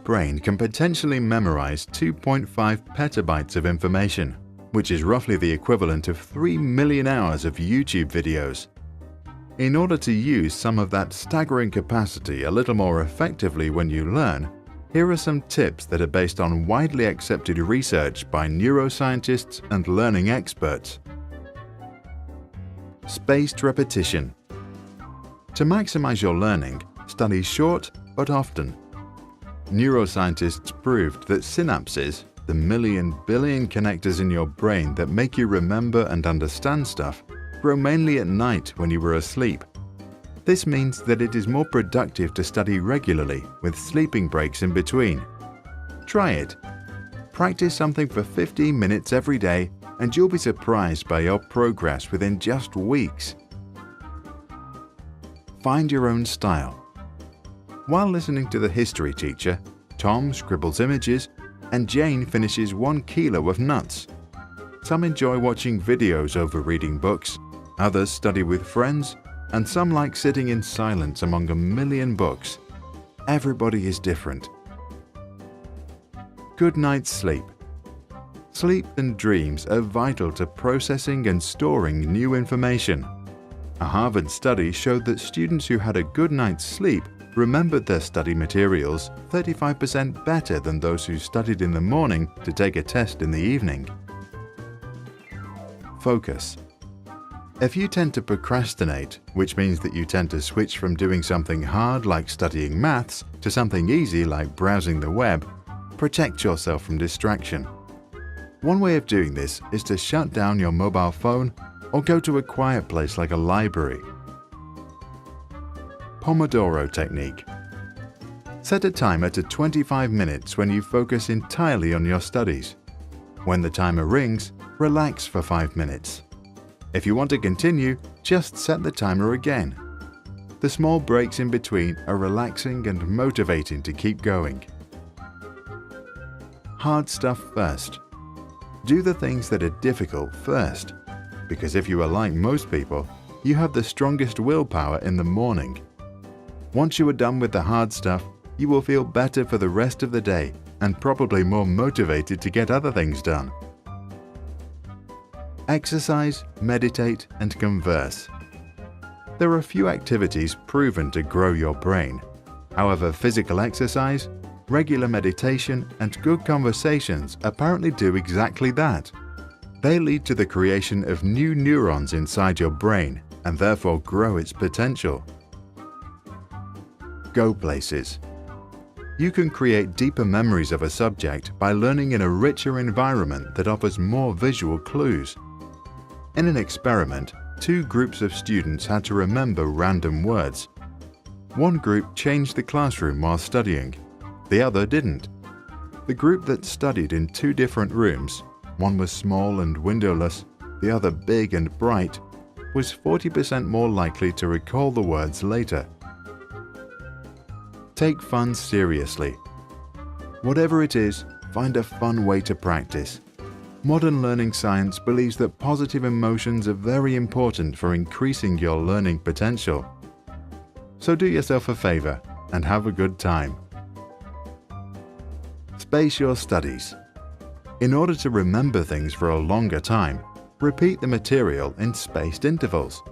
brain can potentially memorize 2.5 petabytes of information, which is roughly the equivalent of 3 million hours of YouTube videos. In order to use some of that staggering capacity a little more effectively when you learn, here are some tips that are based on widely accepted research by neuroscientists and learning experts. Spaced repetition. To maximize your learning, study short but often. Neuroscientists proved that synapses, the million billion connectors in your brain that make you remember and understand stuff, grow mainly at night when you were asleep. This means that it is more productive to study regularly with sleeping breaks in between. Try it. Practice something for 15 minutes every day and you'll be surprised by your progress within just weeks. Find your own style. While listening to the history teacher, Tom scribbles images and Jane finishes 1 kilo of nuts. Some enjoy watching videos over reading books, others study with friends, and some like sitting in silence among a million books. Everybody is different. Good night's sleep. Sleep and dreams are vital to processing and storing new information. A Harvard study showed that students who had a good night's sleep remembered their study materials 35% better than those who studied in the morning to take a test in the evening. Focus. If you tend to procrastinate, which means that you tend to switch from doing something hard like studying maths to something easy like browsing the web, protect yourself from distraction. One way of doing this is to shut down your mobile phone or go to a quiet place like a library. Pomodoro technique. Set a timer to 25 minutes when you focus entirely on your studies. When the timer rings, relax for 5 minutes. If you want to continue, just set the timer again. The small breaks in between are relaxing and motivating to keep going. Hard stuff first. Do the things that are difficult first, because if you are like most people, you have the strongest willpower in the morning. Once you are done with the hard stuff, you will feel better for the rest of the day and probably more motivated to get other things done. Exercise, meditate, and converse. There are few activities proven to grow your brain. However, physical exercise, regular meditation, and good conversations apparently do exactly that. They lead to the creation of new neurons inside your brain and therefore grow its potential. Go places. You can create deeper memories of a subject by learning in a richer environment that offers more visual clues. In an experiment, 2 groups of students had to remember random words. One group changed the classroom while studying, the other didn't. The group that studied in 2 different rooms, one was small and windowless, the other big and bright, was 40% more likely to recall the words later. Take fun seriously. Whatever it is, find a fun way to practice. Modern learning science believes that positive emotions are very important for increasing your learning potential. So do yourself a favor and have a good time. Space your studies. In order to remember things for a longer time, repeat the material in spaced intervals.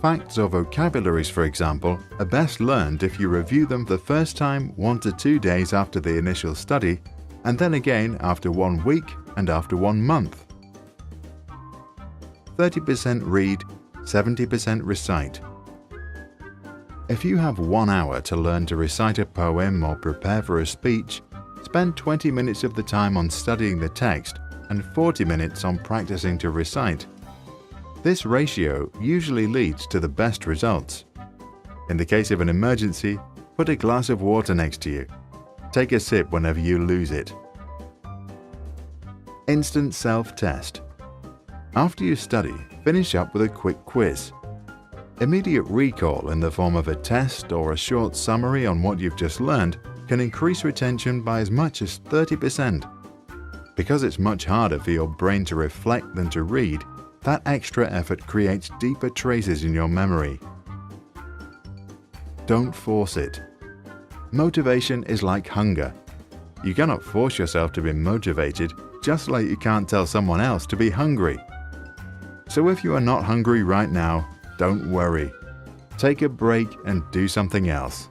Facts or vocabularies, for example, are best learned if you review them the first time 1 to 2 days after the initial study, and then again after 1 week and after 1 month. 30% read, 70% recite. If you have 1 hour to learn to recite a poem or prepare for a speech, spend 20 minutes of the time on studying the text and 40 minutes on practicing to recite. This ratio usually leads to the best results. In the case of an emergency, put a glass of water next to you. Take a sip whenever you lose it. Instant self-test. After you study, finish up with a quick quiz. Immediate recall in the form of a test or a short summary on what you've just learned can increase retention by as much as 30%. Because it's much harder for your brain to reflect than to read, that extra effort creates deeper traces in your memory. Don't force it. Motivation is like hunger. You cannot force yourself to be motivated, just like you can't tell someone else to be hungry. So if you are not hungry right now, don't worry. Take a break and do something else.